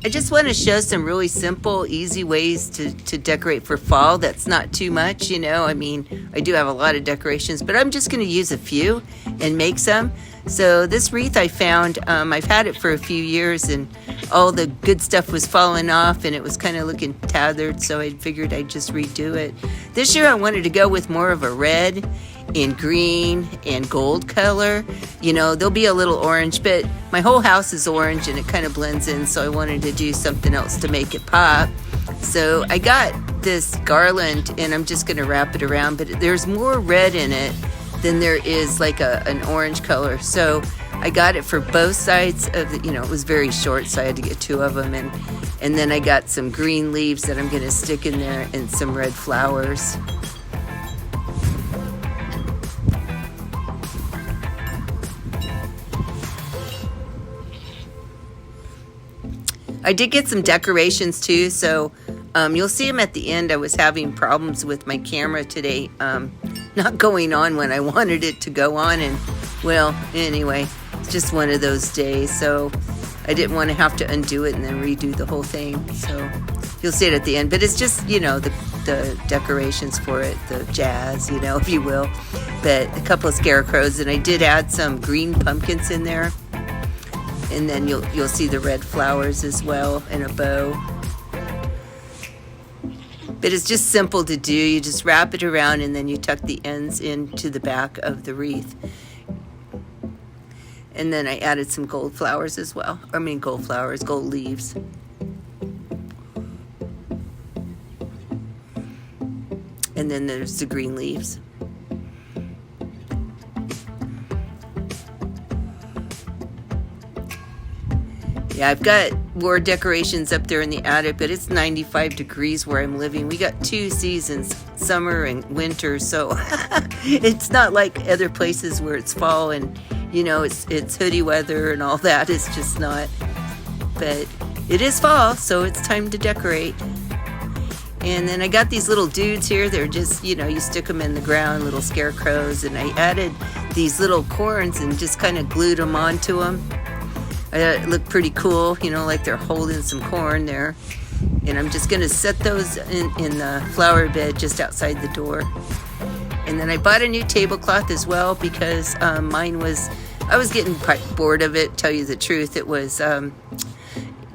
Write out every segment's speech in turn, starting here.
I just want to show some really simple, easy ways to decorate for fall. That's not too much, you know. I mean, I do have a lot of decorations, but I'm just going to use a few and make some. So this wreath I found, I've had it for a few years, and all the good stuff was falling off, and it was kind of looking tattered, so I figured I'd just redo it. This year I wanted to go with more of a red and green and gold color. You know, there'll be a little orange, but my whole house is orange and it kind of blends in, so I wanted to do something else to make it pop. So I got this garland and I'm just gonna wrap it around, but there's more red in it than there is like an orange color. So I got it for both sides of the, you know, it was very short, so I had to get two of them, and then I got some green leaves that I'm gonna stick in there and some red flowers. I did get some decorations too, so you'll see them at the end. I was having problems with my camera today, not going on when I wanted it to go on, and well, anyway, it's just one of those days, so I didn't want to have to undo it and then redo the whole thing, so you'll see it at the end. But it's just, you know, the decorations for it, the jazz, you know, if you will, but a couple of scarecrows, and I did add some green pumpkins in there. And then you'll see the red flowers as well in a bow. But it's just simple to do. You just wrap it around and then you tuck the ends into the back of the wreath. And then I added some gold flowers as well. I mean gold flowers, gold leaves. And then there's the green leaves. Yeah, I've got more decorations up there in the attic, but it's 95 degrees where I'm living. We got 2 seasons, summer and winter, so it's not like other places where it's fall and, you know, it's hoodie weather and all that. It's just not. But it is fall, so it's time to decorate. And then I got these little dudes here. They're just, you know, you stick them in the ground, little scarecrows. And I added these little corns and just kind of glued them onto them. It looked pretty cool, you know, like they're holding some corn there. And I'm just going to set those in the flower bed just outside the door. And then I bought a new tablecloth as well because mine was, I was getting quite bored of it, tell you the truth. It was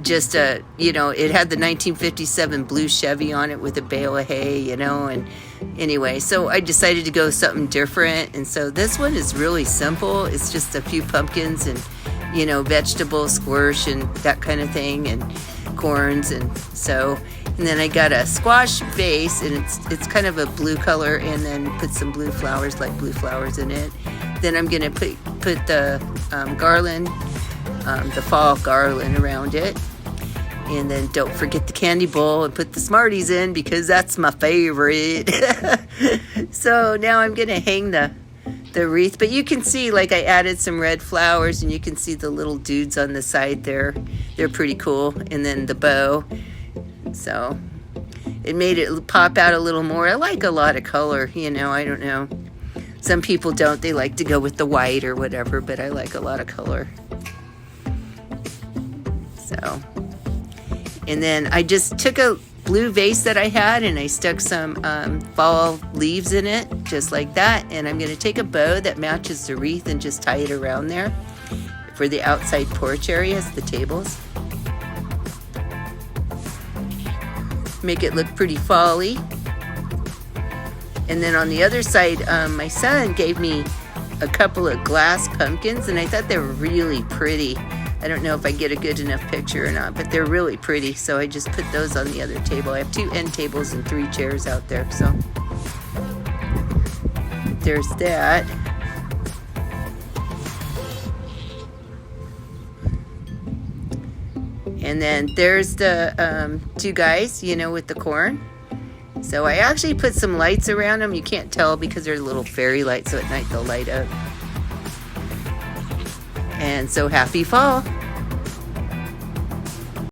just, you know, it had the 1957 blue Chevy on it with a bale of hay, you know, and anyway, so I decided to go something different. And so this one is really simple. It's just a few pumpkins and, you know, vegetables, squash and that kind of thing, and corns, and so, and then I got a squash vase, and it's kind of a blue color, and then put some blue flowers, like blue flowers in it. Then I'm gonna put the garland, the fall garland around it, and then don't forget the candy bowl and put the Smarties in because that's my favorite. So now I'm gonna hang the wreath, but you can see, like, I added some red flowers, and you can see the little dudes on the side there. They're pretty cool. And then the bow, so it made it pop out a little more. I like a lot of color, you know. I don't know, some people don't, they like to go with the white or whatever, but I like a lot of color. So, and then I just took a blue vase that I had and I stuck some fall leaves in it, just like that. And I'm going to take a bow that matches the wreath and just tie it around there for the outside porch areas, the tables. Make it look pretty fall-y. And then on the other side, my son gave me a couple of glass pumpkins, and I thought they were really pretty. I don't know if I get a good enough picture or not, but they're really pretty, so I just put those on the other table. I have 2 end tables and 3 chairs out there, so there's that. And then there's the 2 guys, you know, with the corn. So I actually put some lights around them. You can't tell because they're little fairy lights, so at night they'll light up. And so happy fall.